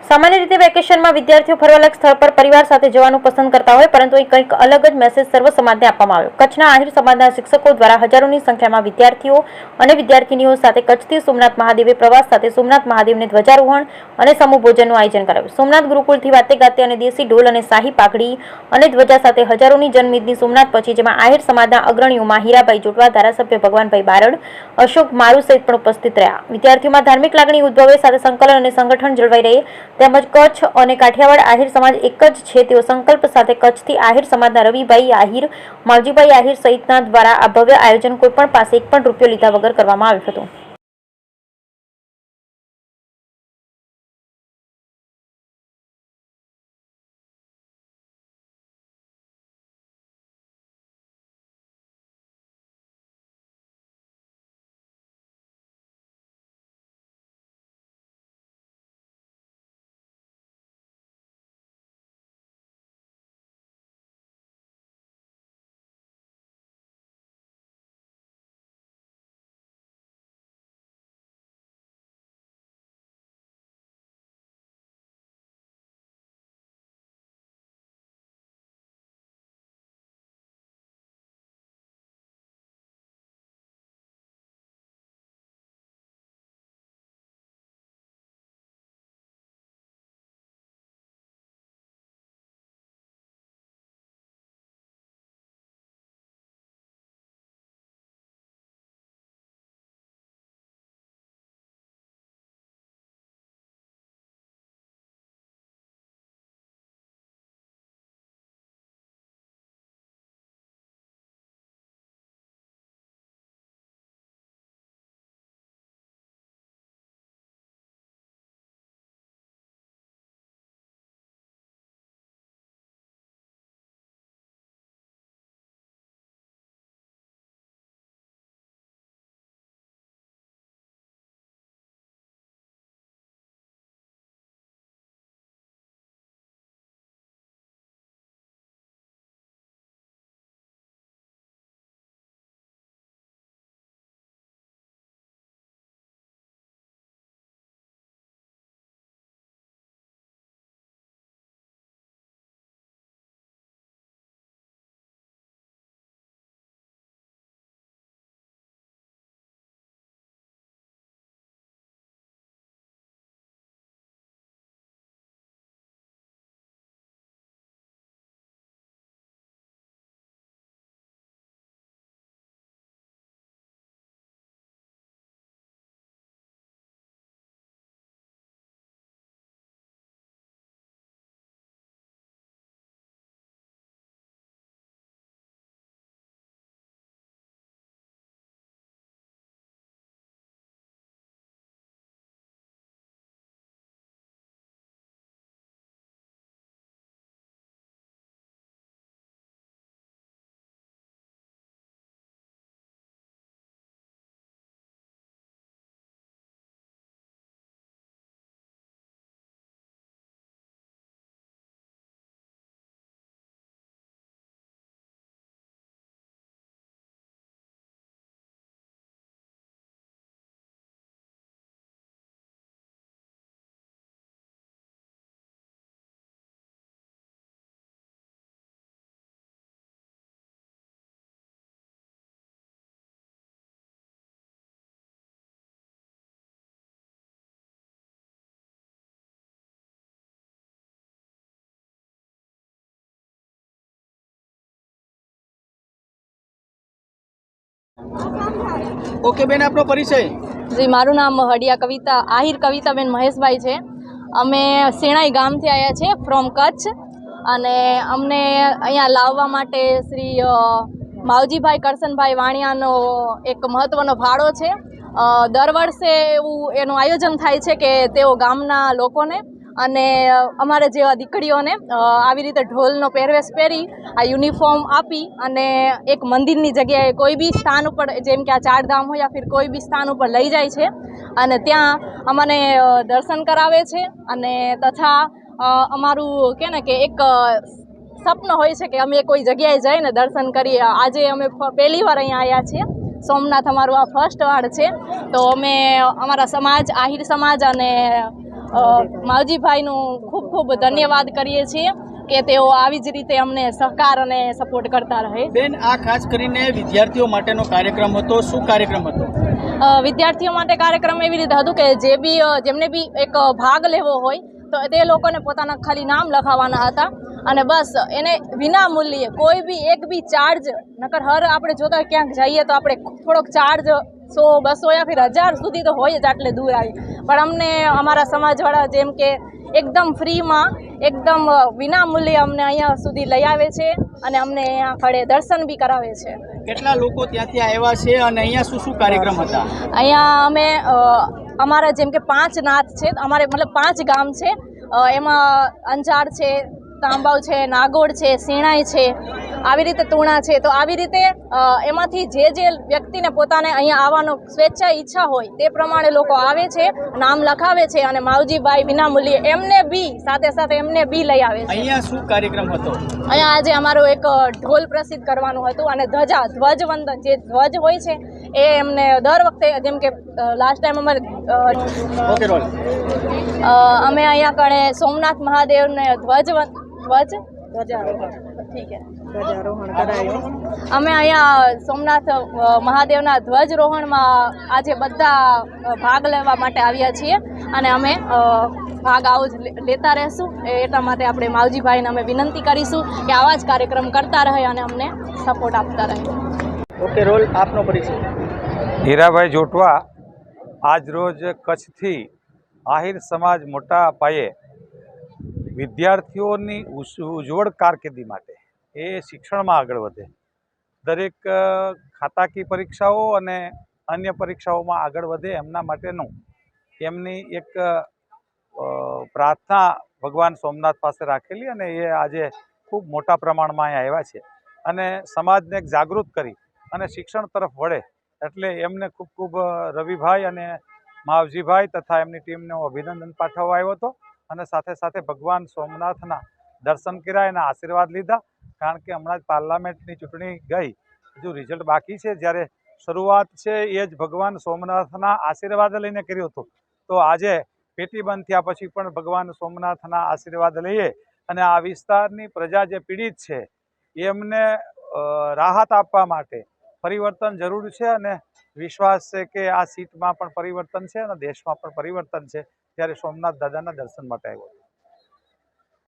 सामान्य रीते वेकेशन में विद्यार्थीओ फरवालायक स्थल पर परिवार साथे जवानुं पसंद करता होय, परंतु कंईक अलग ज मेसेज सर्व समाजने आपवामां आव्यो। कच्छना आहिर समाजना शिक्षको द्वारा हजारोनी संख्यामां विद्यार्थीओ अने विद्यार्थिनीओ साथे कच्छथी सोमनाथ महादेवे प्रवास साथे सोमनाथ महादेवने ध्वजारोहण अने समूह भोजननुं आयोजन कराव्युं। सोमनाथ गुरुकुलथी वाते गाते अने देशी ढोल अने शाही पाघड़ी अने ध्वजा साथे हजारोनी जनमेदनी सोमनाथ पहोंची, जेमां आहिर समाजना अग्रणीओमां हीराभाई जोटवा, धारासभ्य भगवानभाई बारड, अशोक मारू सहित पण उपस्थित रह्या। विद्यार्थीओमां धार्मिक लागणी उद्भवे, साथे संकलन अने संगठन जळवाई रहे તેમજ કચ્છ અને કાઠિયાવાડ આહિર સમાજ એક જ છે તેવો સંકલ્પ સાથે કચ્છથી આહિર સમાજના રવિભાઈ આહિર, માવજીભાઈ આહિર સહિતના દ્વારા આ ભવ્ય આયોજન કોઈપણ પાસે એક પણ રૂપિયો લીધા વગર કરવામાં આવ્યું હતું। ओके बेन, आपनो परिचय? जी, मारू नाम हडिया कविता आहिर कविताबेन महेशभाई है। अमे सेणाई गामथी आया छे फ्रॉम कच्छ अने अमने अहींया लाववा माटे श्री मावजीभाई करसनभाई वाणियानो एक महत्वनो फाळो छे। दर वर्षे एवुं एनुं आयोजन थाय छे के तेओ गामना लोकोने अने अमारे जेवा दीकरीओने आवी रीते ढोलनो પહેરવેશ પહેરી आ यूनिफॉर्म आपी अने एक मंदिरनी जग्याए कोई बी स्थान पर जेम के आ चारधाम हो या फिर कोई बी स्थान पर लई जाय छे अने त्यां अमने दर्शन करावे छे अने तथा अमारुं के ने के एक सपनो होय छे के अमे कोई जग्याए जईने दर्शन करीए। आजे अमे पहेली वार अहींया आव्या छीए। सोमनाथ अमारुं आ फर्स्ट वार छे, तो अमे अमारा समाज आहिर समाज अने માવજીભાઈનું ખૂબ ખૂબ ધન્યવાદ કરીએ છીએ કે તેઓ આવી જ રીતે અમને સહકાર અને સપોર્ટ કરતા રહે. બેન, આ ખાસ કરીને વિદ્યાર્થીઓ માટેનો કાર્યક્રમ હતો. શું કાર્યક્રમ હતો? વિદ્યાર્થીઓ માટે કાર્યક્રમ એવી રીતે હતું કે જેમને બી એક ભાગ લેવો હોય તો તે લોકોને પોતાના ખાલી નામ લખાવવાના હતા અને બસ એને વિના મૂલ્યે કોઈ બી એક બી ચાર્જ નકર આપણે જોતા હોય ક્યાંક જઈએ તો આપણે થોડોક ચાર્જ 100, 200 યા ફિર 1000 સુધી તો હોય જ આટલે દૂર આવી, પણ અમને અમારા સમાજવાળા જેમ કે એકદમ ફ્રીમાં એકદમ વિના મૂલ્યે અમને અહીંયા સુધી લઈ આવે છે અને અમને અહીંયા ખડે દર્શન બી કરાવે છે. કેટલા લોકો ત્યાંથી આવ્યા છે અને અહીંયા શું શું કાર્યક્રમ હતા? અહીંયા અમે અમારા જેમ કે 5 નાથ છે, અમારે મતલબ 5 ગામ છે, એમાં અંજાર છે, તાંબાવ છે, નાગોડ છે, શેણાઈ છે, આવી રીતે તુણા છે. તો આવી રીતે એમાંથી જે વ્યક્તિને પોતાને અહીંયા આવવાનો સ્વેચ્છા ઈચ્છા હોય તે પ્રમાણે લોકો આવે છે, નામ લખાવે છે અને માવજીભાઈ વિના મૂલ્યે એમને બી સાથે એમને બી લઈ આવે છે. અહીંયા શું કાર્યક્રમ હતો? અહીંયા આજે અમારું એક ઢોલ પ્રસિદ્ધ કરવાનું હતું અને ધ્વજવંદન જે ધ્વજ હોય છે એ એમને દર વખતે જેમ કે લાસ્ટ ટાઈમ અમારે અમે અહીંયા કણે સોમનાથ મહાદેવને અમે અહીંયા સોમનાથ મહાદેવના ધ્વજરોહણમાં આજે બધા ભાગ લેવા માટે આવ્યા છીએ અને અમે ભાગ આવો જ લેતા રહેશું. એટલા માટે આપણે માવજીભાઈને અમે વિનંતી કરીશું કે આવા જ કાર્યક્રમ કરતા રહે અને અમને સપોર્ટ આપતા રહે. ઓકે રોલ, આપનો પરિચય. હીરાભાઈ જોટવા. આજ રોજ કચ્છથી આહિર સમાજ મોટા પાયે વિદ્યાર્થીઓની ઉજ્જવળ કારકિર્દી માટે એ શિક્ષણમાં આગળ વધે, દરેક ખાતાકી પરીક્ષાઓ અને અન્ય પરીક્ષાઓમાં આગળ વધે એમના માટેનું એમની એક પ્રાર્થના ભગવાન સોમનાથ પાસે રાખેલી અને એ આજે ખૂબ મોટા પ્રમાણમાં અહીંયા આવ્યા છે અને સમાજને એક જાગૃત કરી અને શિક્ષણ તરફ વળે એટલે એમને ખૂબ ખૂબ રવિભાઈ અને માવજીભાઈ તથા એમની ટીમને હું અભિનંદન પાઠવવા આવ્યો હતો અને સાથે સાથે ભગવાન સોમનાથના દર્શન કર્યા, એના આશીર્વાદ લીધા. કારણ કે હમણાં જ પાર્લામેન્ટની ચૂંટણી ગઈ, હજુ રિઝલ્ટ બાકી છે. જ્યારે શરૂઆત છે એ જ ભગવાન સોમનાથના આશીર્વાદ લઈને કર્યો હતો. તો આજે પેટી બંધ થયા પછી પણ ભગવાન સોમનાથના આશીર્વાદ લઈએ અને આ વિસ્તારની પ્રજા જે પીડિત છે એમને રાહત આપવા માટે પરિવર્તન જરૂર છે અને વિશ્વાસ છે કે આ સીટમાં પણ પરિવર્તન છે અને દેશમાં પણ પરિવર્તન છે. ત્યારે સોમનાથ દાદાના દર્શન માટે આવ્યો.